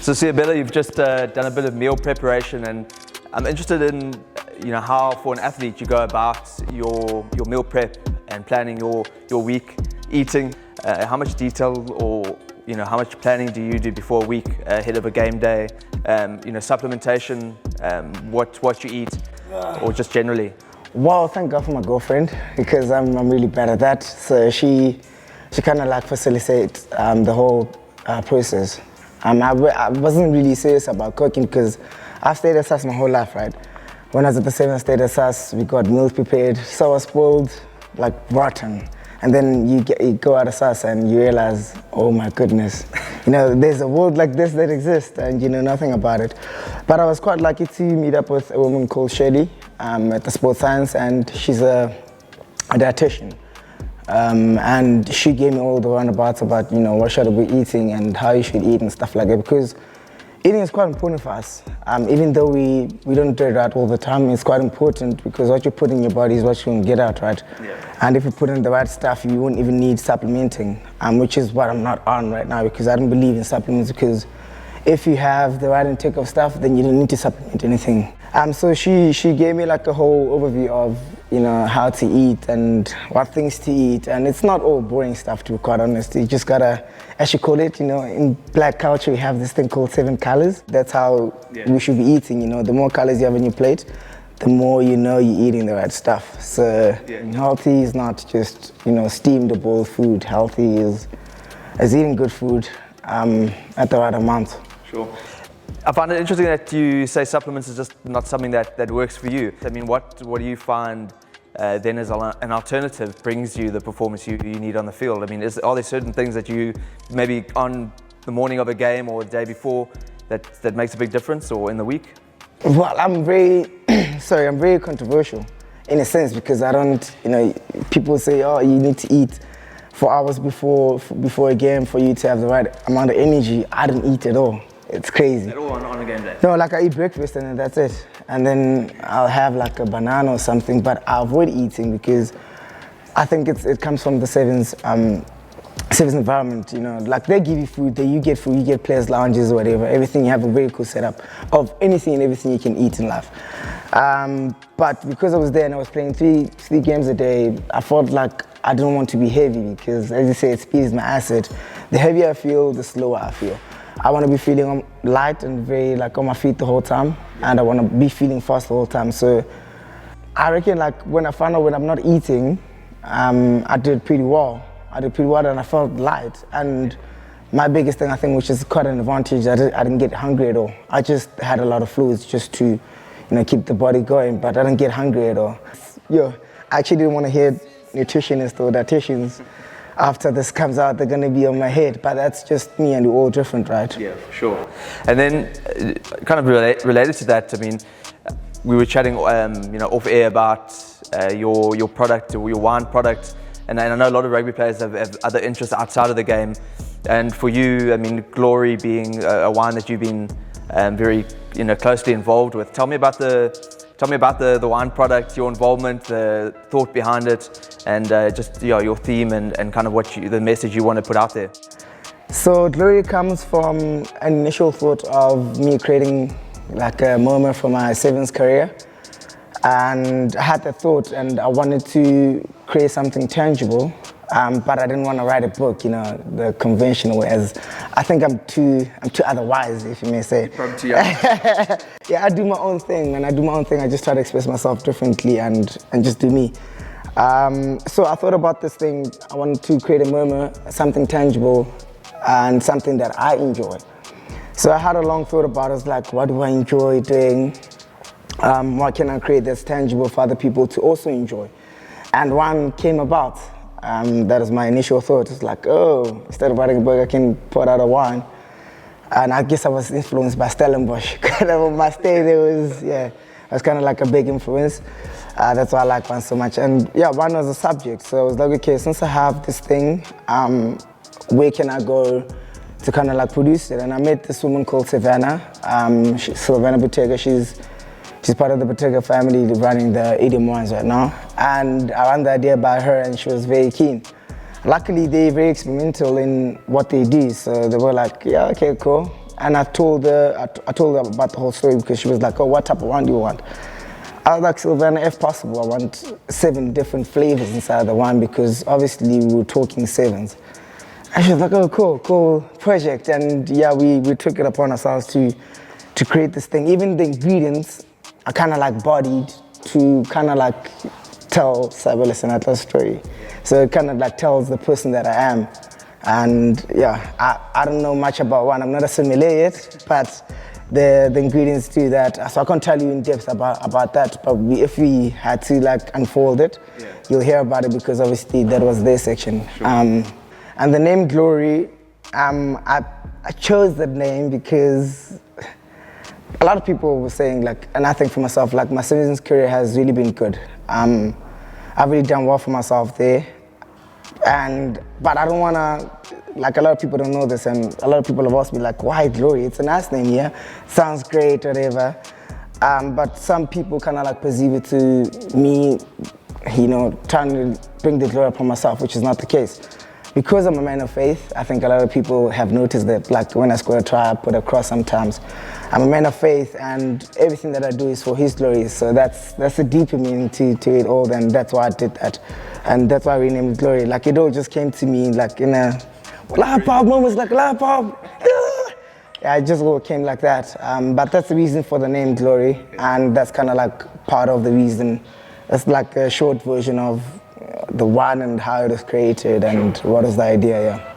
So Seabelo, you've just done a bit of meal preparation, and I'm interested in how for an athlete you go about your meal prep and planning your week eating. How much detail or how much planning do you do before a week ahead of a game day? Supplementation, what you eat, or just generally. Well, thank God for my girlfriend, because I'm really bad at that. So she kind of like facilitates the whole process. I wasn't really serious about cooking because I've stayed at SAS my whole life, right? When I was at the 7th, I stayed at SAS, we got meals prepared, so I was spoiled like rotten. And then you go out of SAS and you realize, oh my goodness, there's a world like this that exists and you know nothing about it. But I was quite lucky to meet up with a woman called Shirley at the Sports Science, and she's a dietitian. And she gave me all the roundabouts about what should I be eating and how you should eat and stuff like that, because eating is quite important for us. Even though we don't do that all the time, it's quite important because what you put in your body is what you can get out, right? Yeah. And if you put in the right stuff, you won't even need supplementing, which is what I'm not on right now, because I don't believe in supplements, because if you have the right intake of stuff, then you don't need to supplement anything. So she gave me like a whole overview of how to eat and what things to eat, and it's not all boring stuff, to be quite honest. You just gotta, as you call it, in black culture we have this thing called 7 colors. That's how we should be eating. The more colors you have on your plate, the more you're eating the right stuff. So healthy is not just steamed or boiled food. Healthy is eating good food at the right amount. Sure. I find it interesting that you say supplements is just not something that works for you. I mean, what do you find then as an alternative brings you the performance you need on the field? I mean, are there certain things that you maybe on the morning of a game or the day before that makes a big difference, or in the week? Well, I'm very controversial in a sense, because I don't, people say, oh, you need to eat 4 hours before a game for you to have the right amount of energy. I don't eat at all. It's crazy. At all on a game day? No, like I eat breakfast and then that's it. And then I'll have like a banana or something, but I avoid eating because I think it comes from the Sevens environment, like they give you food, you get food, you get players' lounges or whatever, everything. You have a very cool setup of anything and everything you can eat in life. But because I was there and I was playing three games a day, I felt like I didn't want to be heavy because, as you say, speed is my asset. The heavier I feel, the slower I feel. I want to be feeling light and very like on my feet the whole time, and I want to be feeling fast the whole time. So I reckon like when I found out when I'm not eating, I did pretty well. And I felt light. And my biggest thing, I think, which is quite an advantage, I didn't get hungry at all. I just had a lot of fluids just to keep the body going, but I didn't get hungry at all. I actually didn't want to hear nutritionists or dietitians. After this comes out, they're going to be on my head, but that's just me, and we're all different, right? Yeah, sure. And then, kind of related to that, I mean, we were chatting, off air about your product or your wine product, and I know a lot of rugby players have other interests outside of the game. And for you, I mean, Glory being a wine that you've been very closely involved with. Tell me about the wine product, your involvement, the thought behind it, and just your theme and kind of the message you want to put out there. So Glory comes from an initial thought of me creating like a moment for my Sevens career, and I had that thought and I wanted to create something tangible, but I didn't want to write a book, the conventional way. As I think I'm too otherwise, if you may say. Probably too young. Yeah, I do my own thing. When I do my own thing, I just try to express myself differently and just do me. So I thought about this thing. I wanted to create a moment, something tangible, and something that I enjoy. So I had a long thought about it. I was like, what do I enjoy doing? What can I create that's tangible for other people to also enjoy? And one came about. That was my initial thought. It's like, oh, instead of writing a book, I can put out a wine. And I guess I was influenced by Stellenbosch. On my stay there it was kind of like a big influence. That's why I like wine so much. And wine was a subject. So I was like, okay, since I have this thing, where can I go to kind of like produce it? And I met this woman called Savannah, Savannah Bottega. She's part of the Bottega family running the EDM wines right now. And I ran the idea by her and she was very keen. Luckily, they're very experimental in what they do. So they were like, yeah, okay, cool. and I told her about the whole story because she was like, oh, what type of wine do you want? I was like, Sylvana, if possible, I want 7 different flavors inside the wine because obviously we were talking 7s. And she was like, oh, cool project. And yeah, we took it upon ourselves to create this thing. Even the ingredients are kind of like bodied to kind of like tell Seabelo Senatla's story. So it kind of like tells the person that I am. And yeah, I don't know much about wine. I'm not a sommelier yet, but the ingredients do that. So I can't tell you in depth about that, but if we had to like unfold it, you'll hear about it because obviously that was their section. Sure. And the name Glory, I chose that name because a lot of people were saying like, and I think for myself, like my citizens career has really been good. I've really done well for myself there. But I don't wanna, like a lot of people don't know this, and a lot of people have asked me like, why Glory? It's a nice name, yeah? Sounds great, whatever. But some people kind of like perceive it to me, you know, trying to bring the glory upon myself, which is not the case. Because I'm a man of faith, I think a lot of people have noticed that, like when I score a try, I put a cross sometimes. I'm a man of faith, and everything that I do is for His glory. So that's a deeper meaning to it all, and that's why I did that. And that's why we named it Glory. Like it all just came to me like in a live pop moments, like live pop. Yeah, it just all came like that. But that's the reason for the name Glory, and that's kind of like part of the reason. It's like a short version of the one and how it was created and what is the idea, yeah.